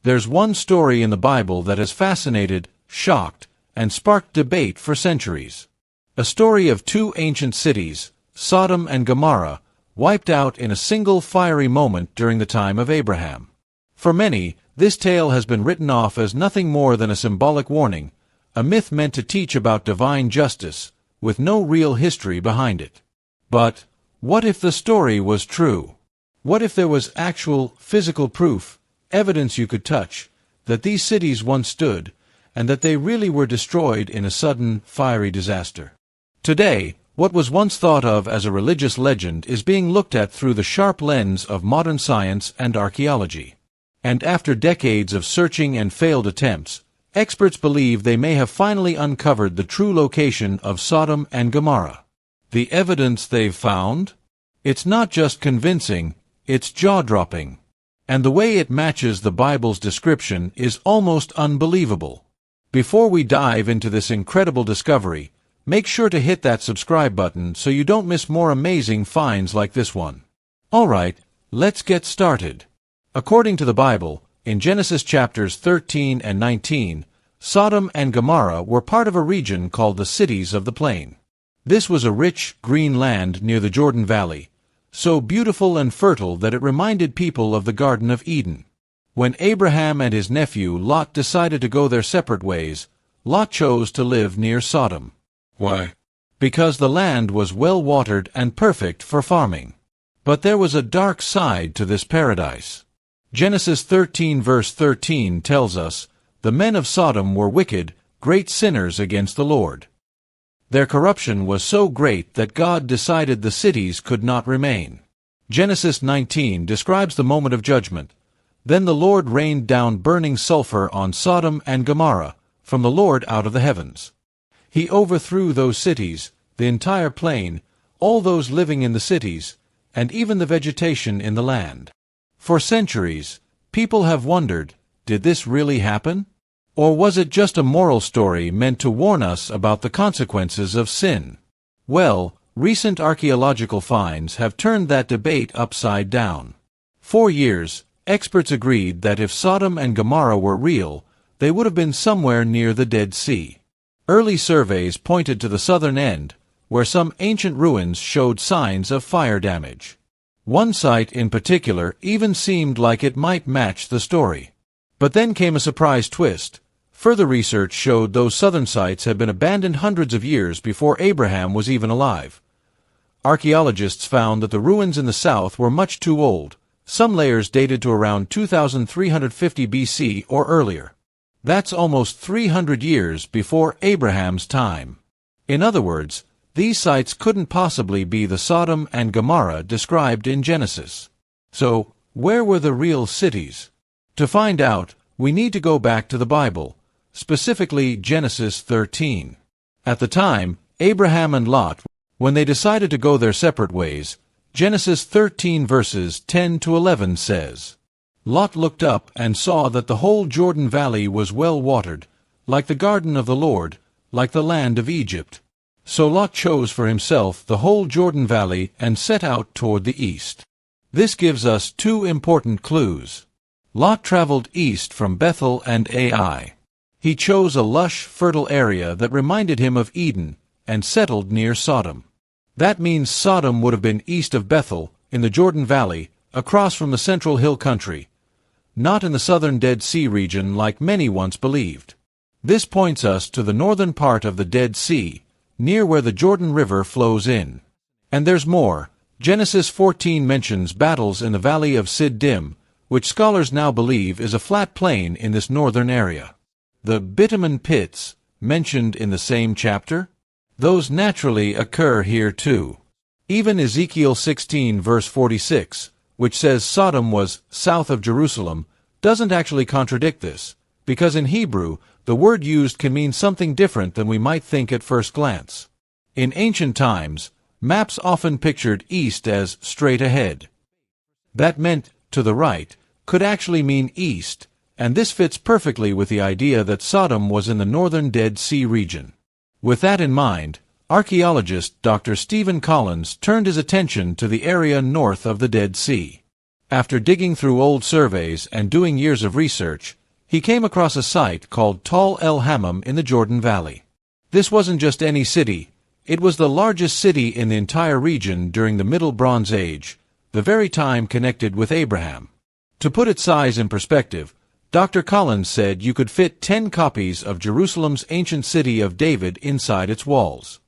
There's one story in the Bible that has fascinated, shocked, and sparked debate for centuries. A story of two ancient cities, Sodom and Gomorrah, wiped out in a single fiery moment during the time of Abraham. For many, this tale has been written off as nothing more than a symbolic warning, a myth meant to teach about divine justice, with no real history behind it. But what if the story was true? What if there was actual, physical proof, evidence you could touch, that these cities once stood, and that they really were destroyed in a sudden, fiery disaster? Today, what was once thought of as a religious legend is being looked at through the sharp lens of modern science and archaeology. And after decades of searching and failed attempts, experts believe they may have finally uncovered the true location of Sodom and Gomorrah. The evidence they've found? It's not just convincing, it's jaw-dropping. And the way it matches the Bible's description is almost unbelievable. Before we dive into this incredible discovery, make sure to hit that subscribe button so you don't miss more amazing finds like this one. Alright, let's get started. According to the Bible, in Genesis chapters 13 and 19, Sodom and Gomorrah were part of a region called the Cities of the Plain. This was a rich, green land near the Jordan Valley, so beautiful and fertile that it reminded people of the Garden of Eden. When Abraham and his nephew Lot decided to go their separate ways, Lot chose to live near Sodom. Why? Because the land was well-watered and perfect for farming. But there was a dark side to this paradise. Genesis 13 verse 13 tells us, "The men of Sodom were wicked, great sinners against the Lord." Their corruption was so great that God decided the cities could not remain. Genesis 19 describes the moment of judgment. Then the Lord rained down burning sulfur on Sodom and Gomorrah, from the Lord out of the heavens. He overthrew those cities, the entire plain, all those living in the cities, and even the vegetation in the land. For centuries, people have wondered, did this really happen? Or was it just a moral story meant to warn us about the consequences of sin? Well, recent archaeological finds have turned that debate upside down. For years, experts agreed that if Sodom and Gomorrah were real, they would have been somewhere near the Dead Sea. Early surveys pointed to the southern end, where some ancient ruins showed signs of fire damage. One site in particular even seemed like it might match the story. But then came a surprise twist. Further research showed those southern sites had been abandoned hundreds of years before Abraham was even alive. Archaeologists found that the ruins in the south were much too old. Some layers dated to around 2350 BC or earlier. That's almost 300 years before Abraham's time. In other words, these sites couldn't possibly be the Sodom and Gomorrah described in Genesis. So, where were the real cities? To find out, we need to go back to the Bible, specifically Genesis 13. At the time, Abraham and Lot, when they decided to go their separate ways, Genesis 13 verses 10 to 11 says, "Lot looked up and saw that the whole Jordan Valley was well watered, like the garden of the Lord, like the land of Egypt. So Lot chose for himself the whole Jordan Valley and set out toward the east." This gives us two important clues. Lot traveled east from Bethel and Ai. He chose a lush, fertile area that reminded him of Eden, and settled near Sodom. That means Sodom would have been east of Bethel, in the Jordan Valley, across from the central hill country, not in the southern Dead Sea region like many once believed. This points us to the northern part of the Dead Sea, near where the Jordan River flows in. And there's more. Genesis 14 mentions battles in the valley of Siddim, which scholars now believe is a flat plain in this northern area. The bitumen pits, mentioned in the same chapter? Those naturally occur here too. Even Ezekiel 16 verse 46, which says Sodom was south of Jerusalem, doesn't actually contradict this, because in Hebrew, the word used can mean something different than we might think at first glance. In ancient times, maps often pictured east as straight ahead. That meant to the right could actually mean east, and this fits perfectly with the idea that Sodom was in the northern Dead Sea region. With that in mind, archaeologist Dr. Stephen Collins turned his attention to the area north of the Dead Sea. After digging through old surveys and doing years of research, he came across a site called el-Hammam in the Jordan Valley. This wasn't just any city, it was the largest city in the entire region during the Middle Bronze Age, the very time connected with Abraham. To put its size in perspective, Dr. Collins said you could fit 10 copies of Jerusalem's ancient city of David inside its walls.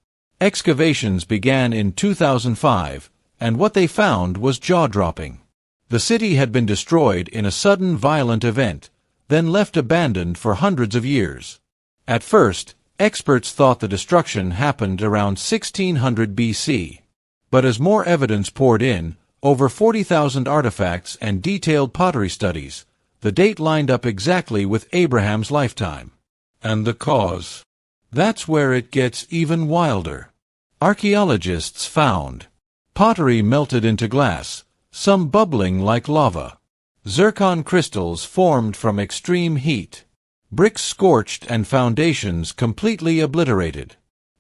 Excavations began in 2005, and what they found was jaw-dropping. The city had been destroyed in a sudden violent event, then left abandoned for hundreds of years. At first, experts thought the destruction happened around 1600 BC. But as more evidence poured in, over 40,000 artifacts and detailed pottery studies, the date lined up exactly with Abraham's lifetime. And the cause? That's where it gets even wilder. Archaeologists found pottery melted into glass, some bubbling like lava. Zircon crystals formed from extreme heat. Bricks scorched and foundations completely obliterated.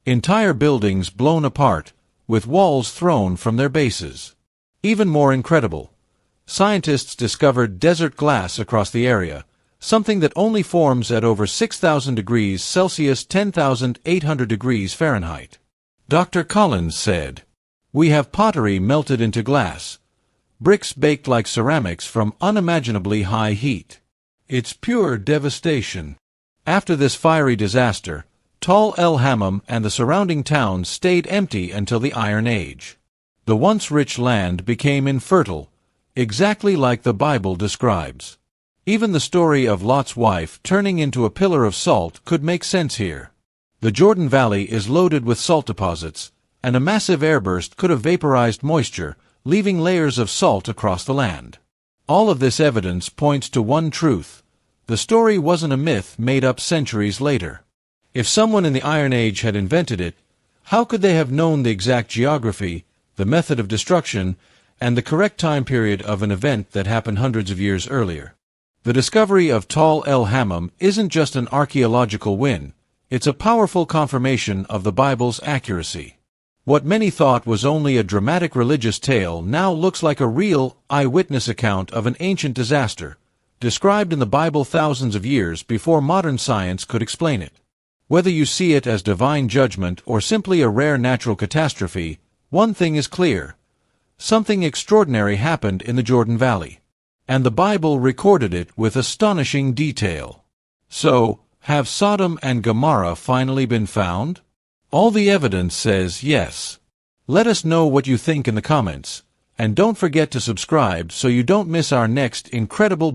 Entire buildings blown apart, with walls thrown from their bases. Even more incredible, scientists discovered desert glass across the area, something that only forms at over 6,000 degrees Celsius, 10,800 degrees Fahrenheit. Dr. Collins said, "We have pottery melted into glass, bricks baked like ceramics from unimaginably high heat. It's pure devastation." After this fiery disaster, el-Hammam and the surrounding towns stayed empty until the Iron Age. The once rich land became infertile, exactly like the Bible describes. Even the story of Lot's wife turning into a pillar of salt could make sense here. The Jordan Valley is loaded with salt deposits, and a massive airburst could have vaporized moisture, leaving layers of salt across the land. All of this evidence points to one truth: the story wasn't a myth made up centuries later. If someone in the Iron Age had invented it, how could they have known the exact geography, the method of destruction, and the correct time period of an event that happened hundreds of years earlier? The discovery of el-Hammam isn't just an archaeological win, it's a powerful confirmation of the Bible's accuracy. What many thought was only a dramatic religious tale now looks like a real, eyewitness account of an ancient disaster, described in the Bible thousands of years before modern science could explain it. Whether you see it as divine judgment or simply a rare natural catastrophe, one thing is clear: something extraordinary happened in the Jordan Valley. And the Bible recorded it with astonishing detail. So, have Sodom and Gomorrah finally been found? All the evidence says yes. Let us know what you think in the comments, and don't forget to subscribe so you don't miss our next incredible